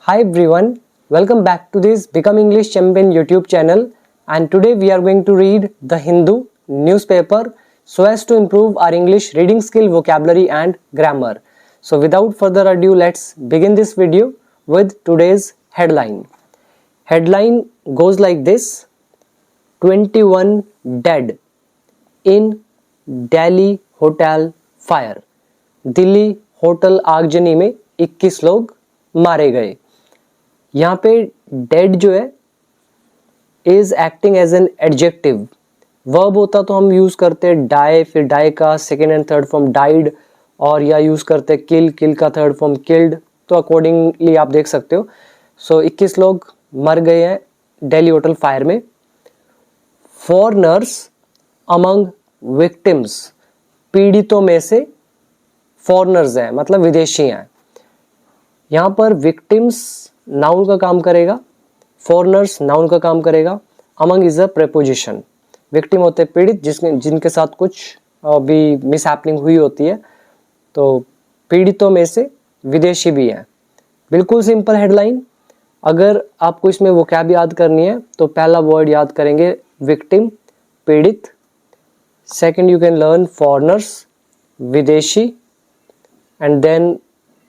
Hi everyone, welcome back to this Become English Champion YouTube channel, and today we are going to read the Hindu newspaper so as to improve our English reading skill, vocabulary and grammar. So without further ado, let's begin this video with today's headline. Headline goes like this: 21 dead in Delhi hotel fire. Delhi hotel आगजनी में 21 लोग मारे गए. यहाँ पे dead जो है is acting as an adjective. Verb होता तो हम यूज करते डाई, फिर डाई का second and third form died, और या यूज करते किल, किल का थर्ड फॉर्म किल्ड. तो अकॉर्डिंगली आप देख सकते हो. सो 21 लोग मर गए हैं दिल्ली होटल फायर में. फॉरेनर्स अमंग विक्टिम्स, पीड़ितों में से फॉरेनर्स हैं मतलब विदेशी हैं. यहाँ पर विक्टिम्स नाउन का काम करेगा, फॉरेनर्स नाउन का काम करेगा. Among is a preposition. Victim होते हैं पीड़ित जिनके साथ कुछ भी मिसहैपनिंग हुई होती है. तो पीड़ितों में से विदेशी भी हैं. बिल्कुल सिंपल हेडलाइन. अगर आपको इसमें वोकैब याद करनी है तो पहला वर्ड याद करेंगे विक्टिम, पीड़ित. Second you can learn foreigners, विदेशी, and then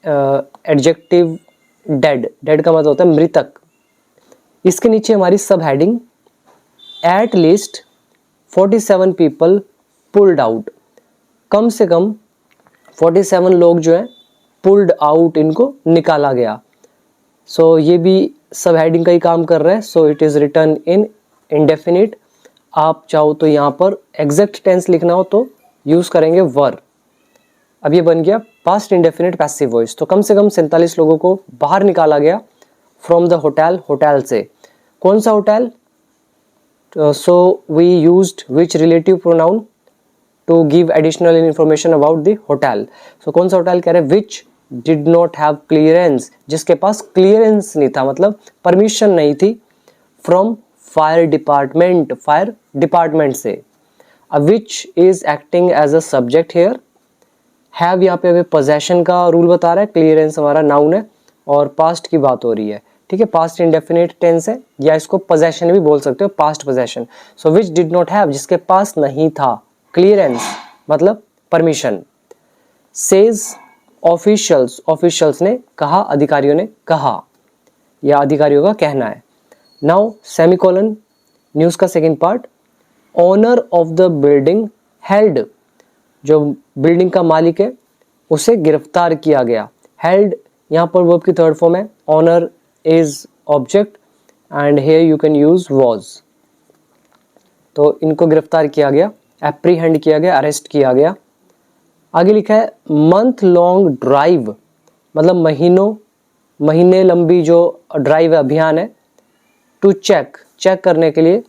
adjective dead. Dead का मतलब होता है मृतक. इसके नीचे हमारी सब heading at least 47 people pulled out. कम से कम 47 लोग जो हैं पुल्ड आउट, इनको निकाला गया. सो ये भी सब हेडिंग का ही काम कर रहा है. So it is written in indefinite. आप चाहो तो यहाँ पर एग्जैक्ट टेंस लिखना हो तो यूज करेंगे वर. अब ये बन गया पास्ट इंडेफिनिट पैसिव वॉइस. तो कम से कम 47 लोगों को बाहर निकाला गया फ्रॉम द होटल. होटल से कौन सा hotel? So we used which relative pronoun to give additional information about the hotel. So कौन सा होटल कह रहे हैं? Which did not have clearance, जिसके पास क्लियरेंस नहीं था मतलब परमिशन नहीं थी from fire department, fire department से. अब which is acting as a subject here. Have यहाँ पे पोजेशन का रूल बता रहा है, क्लियरेंस हमारा नाउन है और पास्ट की बात हो रही है. ठीक है, पास्ट इंडेफिनिट टेंस है, या इसको पोजेशन भी बोल सकते हो, past possession. So which did not have, जिसके पास नहीं था क्लियरेंस मतलब परमिशन. सेज ऑफिशियल्स, ऑफिशियल्स ने कहा, अधिकारियों ने कहा, या अधिकारियों का कहना है. नाउ सेमीकोलन, न्यूज का second part. Owner of the building held, जो बिल्डिंग का मालिक है उसे गिरफ्तार किया गया. हेल्ड यहाँ पर वर्ब की थर्ड फॉर्म है. Owner is object and here you can use was. तो इनको गिरफ्तार किया गया, एप्रीहेंड किया गया, अरेस्ट किया गया. आगे लिखा है मंथ लॉन्ग ड्राइव, मतलब महीने लंबी जो ड्राइव है, अभियान है. टू चेक, चेक करने के लिए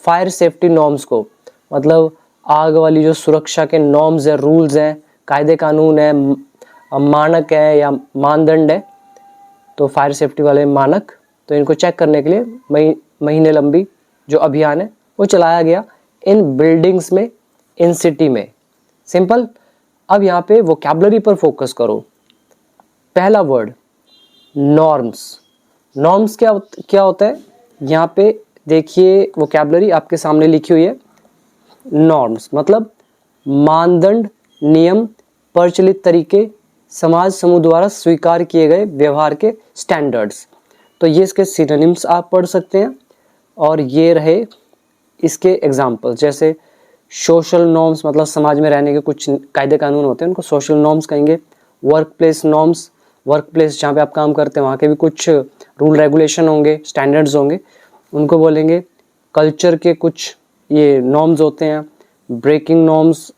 फायर सेफ्टी नॉर्म्स को, मतलब आग वाली जो सुरक्षा के नॉर्म्स है, रूल्स हैं, कायदे कानून है, मानक है या मानदंड है. तो फायर सेफ्टी वाले मानक, तो इनको चेक करने के लिए महीने लंबी जो अभियान है वो चलाया गया इन बिल्डिंग्स में, इन सिटी में. सिंपल. अब यहाँ पे वोकैबुलरी पर फोकस करो. पहला वर्ड नॉर्म्स. नॉर्म्स क्या होता है? यहाँ पे देखिए वोकैबुलरी आपके सामने लिखी हुई है. नॉर्म्स मतलब मानदंड, नियम, प्रचलित तरीके, समाज समूह द्वारा स्वीकार किए गए व्यवहार के स्टैंडर्ड्स. तो ये इसके सिनोनिम्स आप पढ़ सकते हैं, और ये रहे इसके एग्जाम्पल. जैसे सोशल नॉर्म्स मतलब समाज में रहने के कुछ कायदे कानून होते हैं, उनको सोशल नॉर्म्स कहेंगे. Work place norms, work place जहाँ पे आप काम करते हैं वहाँ के भी कुछ रूल रेगुलेशन होंगे, स्टैंडर्ड्स होंगे, उनको बोलेंगे. कल्चर के कुछ ये नॉर्म्स होते हैं, breaking norms,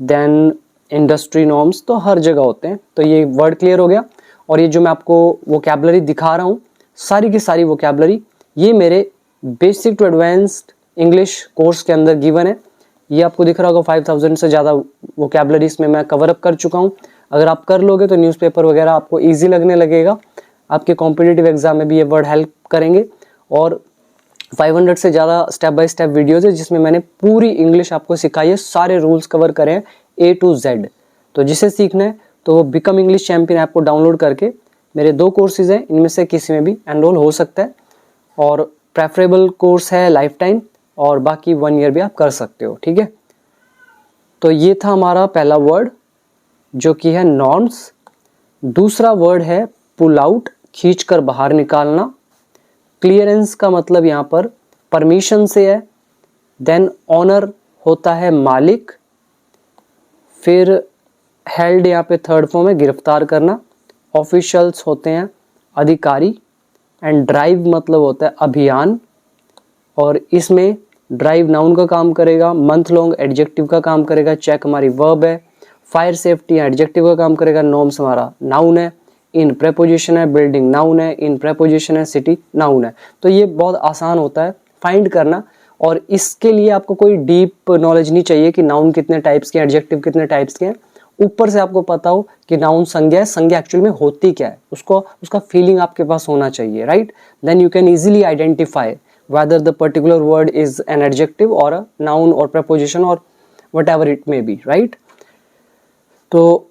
then industry norms. तो हर जगह होते हैं. तो ये वर्ड क्लियर हो गया. और ये जो मैं आपको वोकैबुलरी दिखा रहा हूँ, सारी की सारी वोकैबुलरी ये मेरे basic to advanced English course के अंदर गिवन है. ये आपको दिख रहा होगा 5000 से ज़्यादा वोकैबुलरी इसमें मैं कवर अप कर चुका हूँ. अगर आप कर लोगे तो न्यूज़पेपर वगैरह आपको ईजी लगने लगेगा. आपके कॉम्पिटिटिव एग्जाम में भी ये वर्ड हेल्प करेंगे. और 500 से ज़्यादा स्टेप बाय स्टेप वीडियोज़ है जिसमें मैंने पूरी इंग्लिश आपको सिखाई है, सारे रूल्स कवर करे हैं A to Z. तो जिसे सीखना है तो वो बिकम इंग्लिश चैंपियन ऐप को डाउनलोड करके मेरे 2 कोर्सेज हैं, इनमें से किसी में भी एनरोल हो सकता है और प्रेफरेबल कोर्स है लाइफ टाइम और बाकी 1 ईयर भी आप कर सकते हो, ठीक है। तो ये था हमारा पहला वर्ड जो कि है नॉर्म्स। दूसरा वर्ड है पुल आउट, खींच कर बाहर निकालना। क्लियरेंस का मतलब यहाँ पर परमिशन से है। देन ऑनर होता है मालिक। फिर हेल्ड यहाँ पे थर्ड फॉर्म है, गिरफ्तार करना। ऑफिशियल्स होते हैं अधिकारी। एंड ड्राइव मतलब होता है अभियान, और इसमें ड्राइव नाउन का काम करेगा, मंथ लॉन्ग एडजेक्टिव का काम करेगा, चेक हमारी वर्ब है, फायर सेफ्टी एडजेक्टिव का काम करेगा, नॉर्म्स हमारा नाउन है, इन प्रेपोजिशन है, बिल्डिंग नाउन है, इन प्रेपोजिशन है, सिटी नाउन है। तो ये बहुत आसान होता है फाइंड करना, और इसके लिए आपको कोई डीप नॉलेज नहीं चाहिए कि नाउन कितने टाइप्स के, एडजेक्टिव कितने टाइप्स के हैं। ऊपर से आपको पता हो कि नाउन संज्ञा है, संज्ञा एक्चुअल में होती क्या है, उसका फीलिंग आपके पास होना चाहिए, right. Then you can easily identify whether the particular word is an adjective or a noun or preposition or whatever it may be, right? तो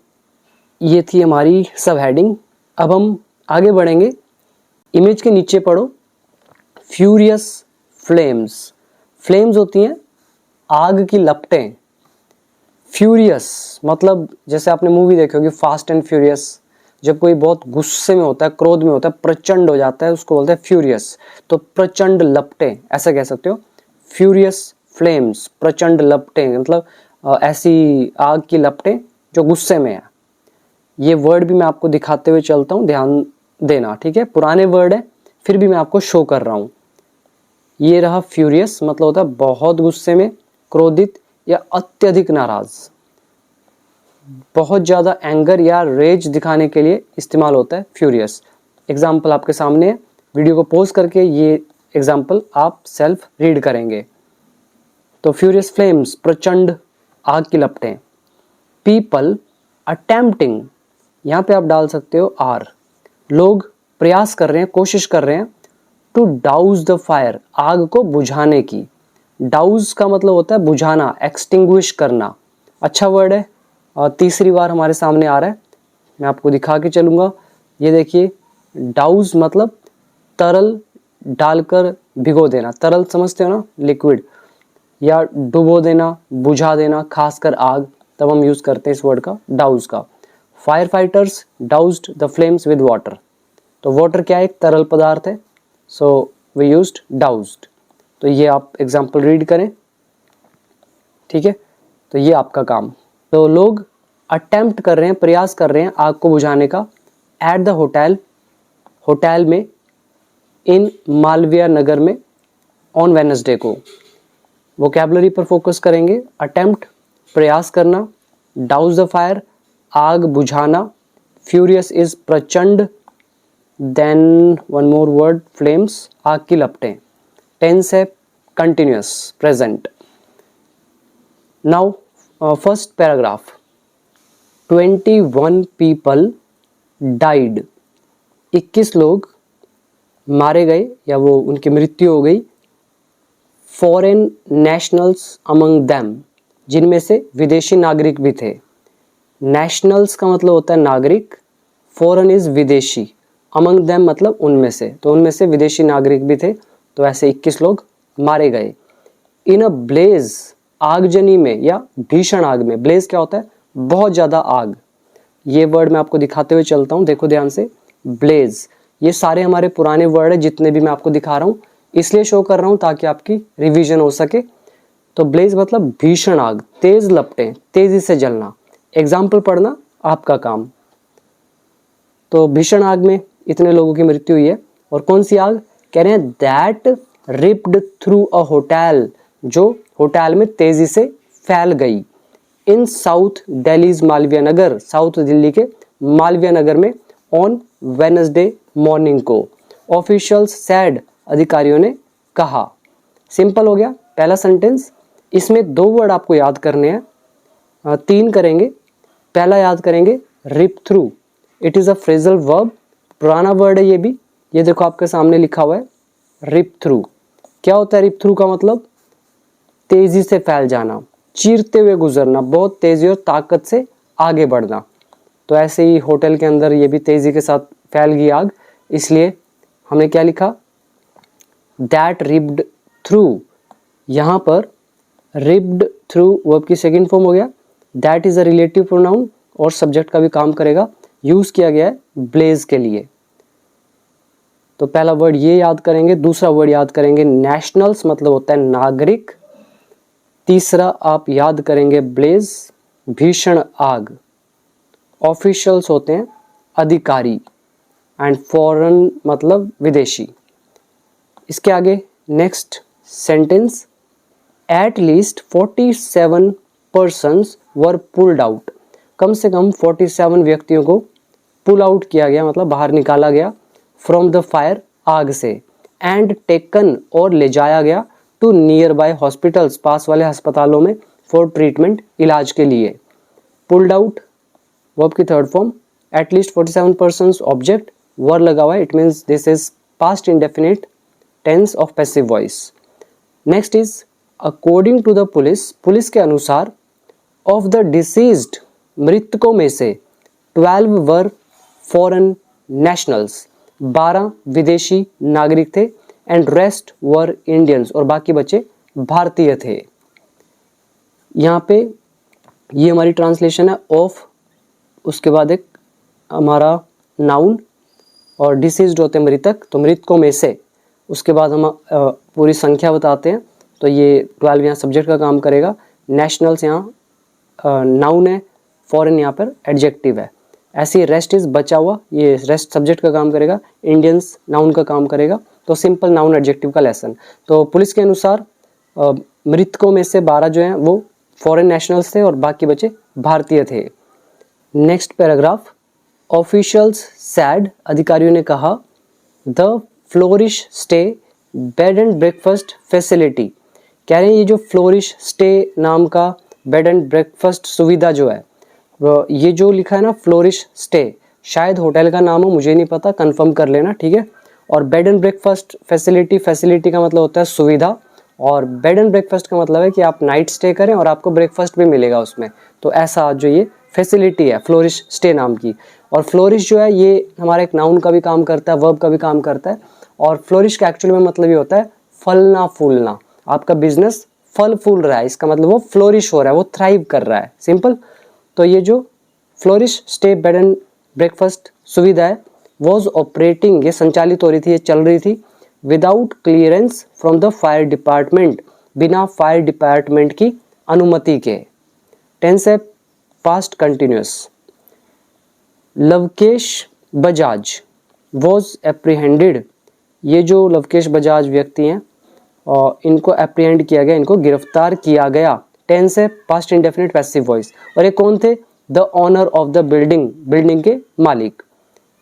ये थी हमारी सब हेडिंग। अब हम आगे बढ़ेंगे। इमेज के नीचे पढ़ो, फ्यूरियस फ्लेम्स। फ्लेम्स होती हैं आग की लपटें। फ्यूरियस मतलब जैसे आपने मूवी देखी होगी फास्ट एंड फ्यूरियस, जब कोई बहुत गुस्से में होता है, क्रोध में होता है, प्रचंड हो जाता है, उसको बोलते हैं फ्यूरियस। तो प्रचंड लपटें ऐसा कह सकते हो, फ्यूरियस फ्लेम्स, प्रचंड लपटें मतलब ऐसी आग की लपटें जो गुस्से में है। ये वर्ड भी मैं आपको दिखाते हुए चलता हूँ, ध्यान देना, ठीक है। पुराने वर्ड है फिर भी मैं आपको शो कर रहा हूँ। ये रहा फ्यूरियस, मतलब होता है बहुत गुस्से में, क्रोधित या अत्यधिक नाराज। बहुत ज़्यादा एंगर या रेज दिखाने के लिए इस्तेमाल होता है फ्यूरियस। एग्जाम्पल आपके सामने है, वीडियो को पॉज करके ये एग्जाम्पल आप सेल्फ रीड करेंगे। तो फ्यूरियस फ्लेम्स, प्रचंड आग की लपटें। पीपल अटेम्प्टिंग, यहाँ पे आप डाल सकते हो आर। लोग प्रयास कर रहे हैं, कोशिश कर रहे हैं, टू डाउज द फायर, आग को बुझाने की। डाउज का मतलब होता है बुझाना, एक्सटिंग्विश करना। अच्छा वर्ड है और तीसरी बार हमारे सामने आ रहा है, मैं आपको दिखा के चलूँगा। ये देखिए, डाउज मतलब तरल डालकर भिगो देना। तरल समझते हो ना, लिक्विड, या डुबो देना, बुझा देना, खासकर आग, तब हम यूज़ करते हैं इस वर्ड का, डाउज का। Fire fighters doused the flames with water. तो वाटर क्या है, एक तरल पदार्थ है, सो वी यूज्ड डाउज्ड। तो ये आप एग्जाम्पल रीड करें, ठीक है। तो ये आपका काम। तो लोग अटेम्प्ट कर रहे हैं, प्रयास कर रहे हैं आग को बुझाने का। एट द होटल, होटल में, इन मालवीय नगर में, ऑन वेडनेसडे को। वोकैबुलरी पर फोकस करेंगे। अटेम्प्ट प्रयास करना, डाउज द फायर आग बुझाना, फ्यूरियस इज प्रचंड, then one more word flames आग की लपटें। टेंस है continuous present. Now first paragraph, 21 people died, 21 लोग मारे गए या वो उनकी मृत्यु हो गई। फॉरेन नेशनल्स अमंग देम, जिनमें से विदेशी नागरिक भी थे। नेशनल्स का मतलब होता है नागरिक, फॉरेन इज विदेशी, अमंग देम मतलब उनमें से, तो उनमें से विदेशी नागरिक भी थे। तो ऐसे 21 लोग मारे गए। इन अ ब्लेज, आगजनी में या भीषण आग में। ब्लेज क्या होता है, बहुत ज़्यादा आग। ये वर्ड मैं आपको दिखाते हुए चलता हूँ, देखो ध्यान से। ब्लेज, ये सारे हमारे पुराने वर्ड है जितने भी मैं आपको दिखा रहा हूँ, इसलिए शो कर रहा हूँ ताकि आपकी रिवीजन हो सके। तो ब्लेज मतलब भीषण आग, तेज लपटें, तेजी से जलना। एग्जाम्पल पढ़ना आपका काम। तो भीषण आग में इतने लोगों की मृत्यु हुई है। और कौन सी आग कह रहे हैं, that ripped through a hotel, जो होटल में तेजी से फैल गई। इन south Delhi's Malviya Nagar, south Delhi के मालवीय नगर में, ऑन वेडनेसडे मॉर्निंग को। ऑफिशियल्स सैड, अधिकारियों ने कहा। सिंपल हो गया पहला सेंटेंस। इसमें 2 वर्ड आपको याद करने हैं, 3 करेंगे। पहला याद करेंगे rip through, it is a phrasal verb, पुराना वर्ड है ये भी। ये देखो आपके सामने लिखा हुआ है रिप थ्रू। क्या होता है रिप थ्रू का मतलब, तेजी से फैल जाना, चीरते हुए गुजरना, बहुत तेजी और ताकत से आगे बढ़ना। तो ऐसे ही होटल के अंदर ये भी तेजी के साथ फैल गई आग, इसलिए हमने क्या लिखा, दैट रिप्ड थ्रू। यहाँ पर रिप्ड थ्रू वर्ब की सेकंड फॉर्म हो गया, that is a relative pronoun और सब्जेक्ट का भी काम करेगा, यूज किया गया है ब्लेज के लिए। तो पहला वर्ड ये याद करेंगे। दूसरा वर्ड याद करेंगे नेशनल्स, मतलब होता है नागरिक। तीसरा आप याद करेंगे ब्लेज, भीषण आग। ऑफिशियल्स होते हैं अधिकारी, एंड फॉरेन मतलब विदेशी। इसके आगे next sentence, at least 47 persons were pulled out. कम से कम 47 व्यक्तियों को पुल आउट किया गया, मतलब बाहर निकाला गया, फ्रॉम द फायर आग से, एंड टेकन और ले जाया गया टू नियर बाय हॉस्पिटल्स पास वाले अस्पतालों में, फॉर ट्रीटमेंट इलाज के लिए। पुल्ड आउट वर्ब की third form, at least 47 persons object, were लगा हुआ है, it means this is past indefinite tense of passive voice. Next is according to the police, police के अनुसार, ऑफ द डिसीज्ड मृतकों में से 12 वर फॉरेन नेशनल्स, 12 विदेशी नागरिक थे, एंड रेस्ट वर इंडियंस और बाकी बचे भारतीय थे। यहाँ पे ये हमारी ट्रांसलेशन है ऑफ, उसके बाद एक हमारा नाउन, और डिसीज्ड होते हैं मृतक, तो मृतकों में से, उसके बाद हम पूरी संख्या बताते हैं, तो ये 12 यहाँ सब्जेक्ट का काम करेगा, नेशनल्स यहाँ नाउन है, फॉरेन यहाँ पर एडजेक्टिव है। ऐसे रेस्ट इज बचा हुआ, ये रेस्ट सब्जेक्ट का काम करेगा, इंडियंस नाउन का काम करेगा, तो सिंपल नाउन एडजेक्टिव का लेसन। तो पुलिस के अनुसार मृतकों में से 12 जो हैं वो फॉरेन नेशनल्स थे और बाकी बचे भारतीय थे। नेक्स्ट पैराग्राफ, ऑफिशियल्स सैड, अधिकारियों ने कहा, the flourish stay bed and breakfast facility, कह रहे हैं ये जो फ्लोरिश स्टे नाम का बेड एंड ब्रेकफास्ट सुविधा जो है, ये जो लिखा है ना फ्लोरिश स्टे, शायद होटल का नाम हो, मुझे नहीं पता, कंफर्म कर लेना, ठीक है। और bed and breakfast facility, facility का मतलब होता है सुविधा, और बेड एंड ब्रेकफास्ट का मतलब है कि आप नाइट स्टे करें और आपको ब्रेकफास्ट भी मिलेगा उसमें, तो ऐसा जो ये फैसिलिटी है फ्लोरिश स्टे नाम की। और फ्लोरिश जो है ये हमारा एक नाउन का भी काम करता है, वर्ब का भी काम करता है, और फ्लोरिश का एक्चुअल में मतलब ये होता है फलना फूलना, आपका बिजनेस फल फूल रहा है, इसका मतलब वो फ्लोरिश हो रहा है, वो थ्राइव कर रहा है, सिंपल। तो ये जो flourish stay bed and breakfast सुविधा है, वॉज ऑपरेटिंग, ये संचालित हो रही थी, ये चल रही थी, without clearance from the fire department, बिना फायर डिपार्टमेंट की अनुमति के। टेंस है past continuous. Lavkesh Bajaj was apprehended, ये जो लवकेश बजाज व्यक्ति हैं और इनको एप्रीहेंड किया गया, इनको गिरफ्तार किया गया। टेंस है पास्ट इंडेफिनिट पैसिव वॉइस। और ये कौन थे, the owner of the building, building के मालिक।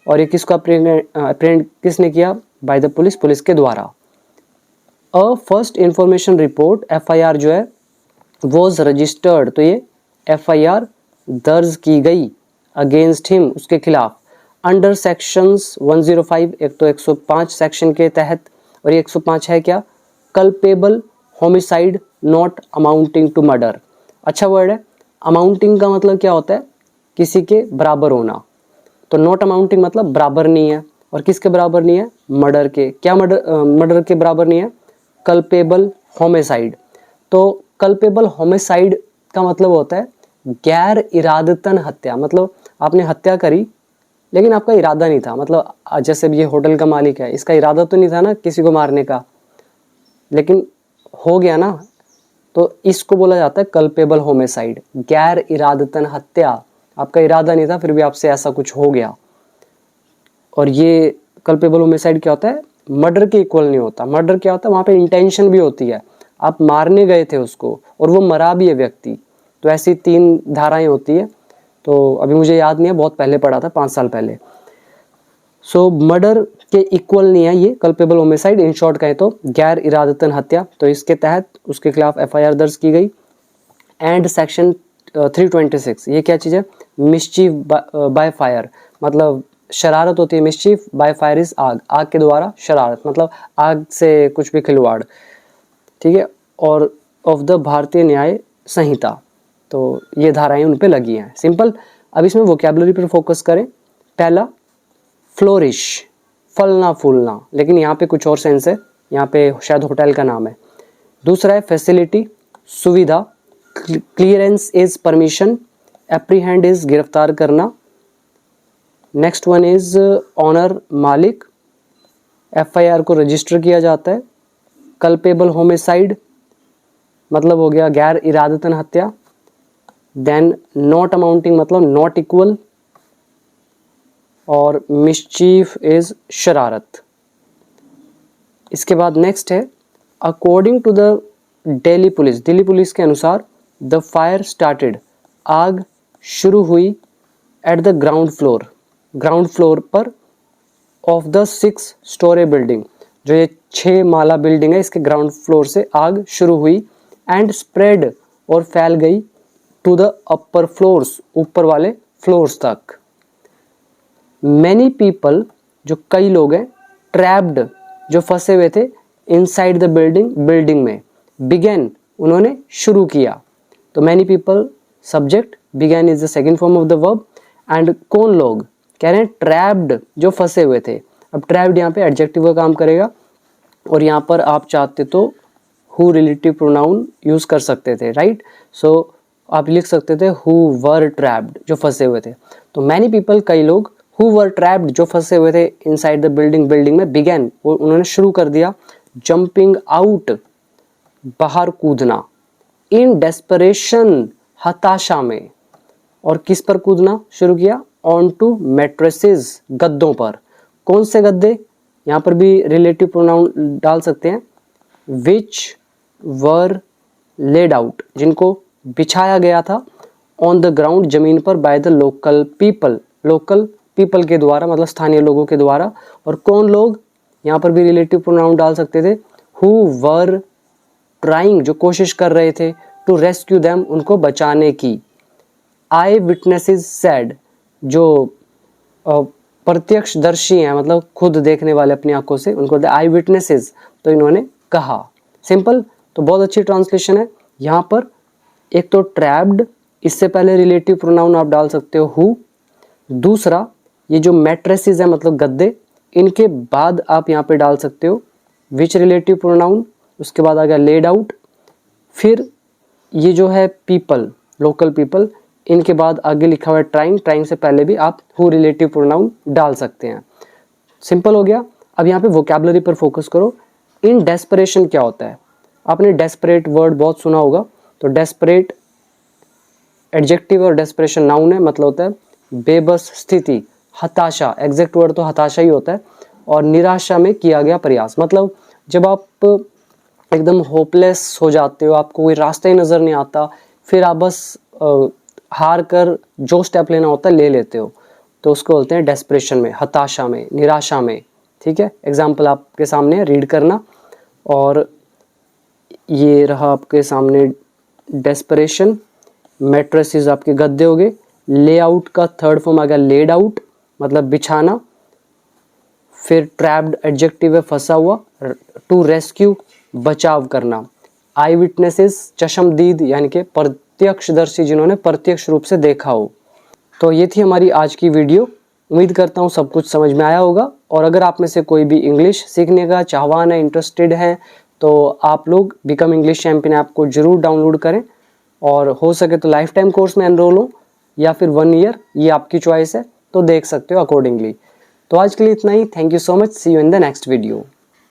और ये किसको एप्रीहेंड किसने किया, बाय द पुलिस, पुलिस के द्वारा। A first information report, FIR जो है वॉज रजिस्टर्ड, तो ये FIR दर्ज की गई, अगेंस्ट हिम, उसके खिलाफ, अंडर सेक्शंस 105, एक तो 105 सेक्शन के तहत, और ये 105 है क्या, culpable homicide not amounting to murder. अच्छा वर्ड है। अमाउंटिंग का मतलब क्या होता है, किसी के बराबर होना, तो नॉट अमाउंटिंग मतलब बराबर नहीं है, और किसके बराबर नहीं है, मर्डर के। क्या मर्डर के बराबर नहीं है, कल्पेबल होमिसाइड। तो कल्पेबल होमिसाइड का मतलब होता है गैर इरादतन हत्या, मतलब आपने हत्या करी लेकिन आपका इरादा नहीं था, मतलब जैसे ये होटल का मालिक है, इसका इरादा तो नहीं था ना किसी को मारने का, लेकिन हो गया ना, तो इसको बोला जाता है कल्पेबल होमिसाइड, गैर इरादतन हत्या। आपका इरादा नहीं था फिर भी आपसे ऐसा कुछ हो गया। और ये कल्पेबल होमिसाइड क्या होता है, मर्डर के इक्वल नहीं होता। मर्डर क्या होता है, वहाँ पे इंटेंशन भी होती है, आप मारने गए थे उसको और वो मरा भी है व्यक्ति, तो ऐसी 3 धाराएं होती है। तो अभी मुझे याद नहीं है, बहुत पहले पढ़ा था, 5 साल पहले। सो मर्डर के इक्वल नहीं है ये कल्पेबल होमिसाइड, इन शॉर्ट कहें तो गैर इरादतन हत्या। तो इसके तहत उसके खिलाफ FIR दर्ज की गई। एंड सेक्शन 326, ये क्या चीज़ है, मिस्चीफ बाय फायर, मतलब शरारत होती है, मिस्चीफ बाय फायर इज आग, आग के द्वारा शरारत, मतलब आग से कुछ भी खिलवाड़, ठीक है। और ऑफ द भारतीय न्याय संहिता, तो ये धाराएं उन पे लगी हैं, सिंपल। अब इसमें वोकैबुलरी पर फोकस करें। पहला फ्लोरिश, फलना फूलना, लेकिन यहाँ पे कुछ और सेंस है, यहाँ पे शायद होटल का नाम है। दूसरा है फैसिलिटी, सुविधा, clearance is permission, apprehend is गिरफ्तार करना। नेक्स्ट वन इज ऑनर, मालिक, एफआईआर को रजिस्टर किया जाता है। कल्पेबल होमिसाइड मतलब हो गया गैर इरादतन हत्या। देन नॉट अमाउंटिंग मतलब नॉट इक्वल, और मिसचीफ इज शरारत। इसके बाद नेक्स्ट है according to the Delhi police के अनुसार द फायर स्टार्टेड, आग शुरू हुई एट द ग्राउंड फ्लोर पर ऑफ द 6 स्टोरी बिल्डिंग, जो ये 6 माला बिल्डिंग है इसके ग्राउंड फ्लोर से आग शुरू हुई, एंड स्प्रेड और फैल गई टू द अपर फ्लोर्स, ऊपर वाले फ्लोर्स तक। मैनी पीपल जो कई लोग हैं, ट्रैप्ड जो फंसे हुए थे, इनसाइड द बिल्डिंग में, बिगेन उन्होंने शुरू किया। तो many people subject, began is the second form of the verb, and कौन लोग कह रहे हैं ट्रैप्ड जो फंसे हुए थे। अब ट्रैप्ड यहाँ पे एडजेक्टिव का काम करेगा, और यहाँ पर आप चाहते तो हु रिलेटिव प्रोनाउन यूज कर सकते थे, राइट। सो आप लिख सकते थे हु वर ट्रैप्ड जो फंसे हुए थे। तो मैनी पीपल कई लोग, हु वर ट्रैप्ड जो फंसे हुए थे इनसाइड द बिल्डिंग में, बिगेन वो उन्होंने शुरू कर दिया, जंपिंग आउट बाहर कूदना, इन डेस्परेशन हताशा में, और किस पर कूदना शुरू किया, ऑन टू मैट्रेसेस गद्दों पर। कौन से गद्दे, यहाँ पर भी रिलेटिव प्रोनाउन डाल सकते हैं, विच वर लेड आउट जिनको बिछाया गया था, ऑन द ग्राउंड जमीन पर, बाय द लोकल पीपल के द्वारा मतलब स्थानीय लोगों के द्वारा। और कौन लोग, यहाँ पर भी रिलेटिव प्रोनाउन डाल सकते थे, हु वर ट्राइंग जो कोशिश कर रहे थे, टू रेस्क्यू देम उनको बचाने की। आई विटनेसेस सेड जो प्रत्यक्षदर्शी हैं मतलब खुद देखने वाले अपनी आंखों से, उनको आई विटनेसेस तो इन्होंने कहा। सिंपल, तो बहुत अच्छी ट्रांसलेशन है। यहाँ पर एक तो ट्रैप्ड, इससे पहले रिलेटिव प्रोनाउन आप डाल सकते हो हु। दूसरा ये जो मैट्रेसेस है मतलब गद्दे, इनके बाद आप यहाँ पे डाल सकते हो विच रिलेटिव प्रोनाउन, उसके बाद आ गया लेड आउट। फिर ये जो है पीपल, लोकल पीपल, इनके बाद आगे लिखा हुआ है ट्राइंग से पहले भी आप हु रिलेटिव प्रोनाउन डाल सकते हैं। सिंपल हो गया। अब यहाँ पे वोकैबुलरी पर फोकस करो। इन डेस्परेशन क्या होता है, आपने डेस्परेट वर्ड बहुत सुना होगा। तो डेस्परेट एडजेक्टिव और डेस्परेशन नाउन है, मतलब होता है बेबस स्थिति, हताशा, एग्जैक्ट वर्ड तो हताशा ही होता है। और निराशा में किया गया प्रयास, मतलब जब आप एकदम होपलेस हो जाते हो, आपको कोई रास्ता ही नज़र नहीं आता, फिर आप बस हार कर जो स्टेप लेना होता है ले लेते हो, तो उसको बोलते हैं डेस्परेशन में, हताशा में, निराशा में। ठीक है, एग्जाम्पल आपके सामने रीड करना। और ये रहा आपके सामने डेस्परेशन, मैट्रेसेस आपके गद्दे हो गए, लेआउट का थर्ड फॉर्म आ गया लेड आउट मतलब बिछाना। फिर ट्रैप्ड एडजेक्टिव है फंसा हुआ, टू रेस्क्यू बचाव करना। आई विटनेसेस चश्मदीद यानी कि प्रत्यक्षदर्शी जिन्होंने प्रत्यक्ष रूप से देखा हो। तो ये थी हमारी आज की वीडियो। उम्मीद करता हूँ सब कुछ समझ में आया होगा। और अगर आप में से कोई भी इंग्लिश सीखने का चाहवान है, इंटरेस्टेड है, तो आप लोग बिकम इंग्लिश चैंपियन ऐप को जरूर डाउनलोड करें, और हो सके तो लाइफ टाइम कोर्स में एनरोल हो या फिर 1 ईयर, ये आपकी चॉइस है, तो देख सकते हो अकॉर्डिंगली। तो आज के लिए इतना ही। Thank you so much, see you in the next video.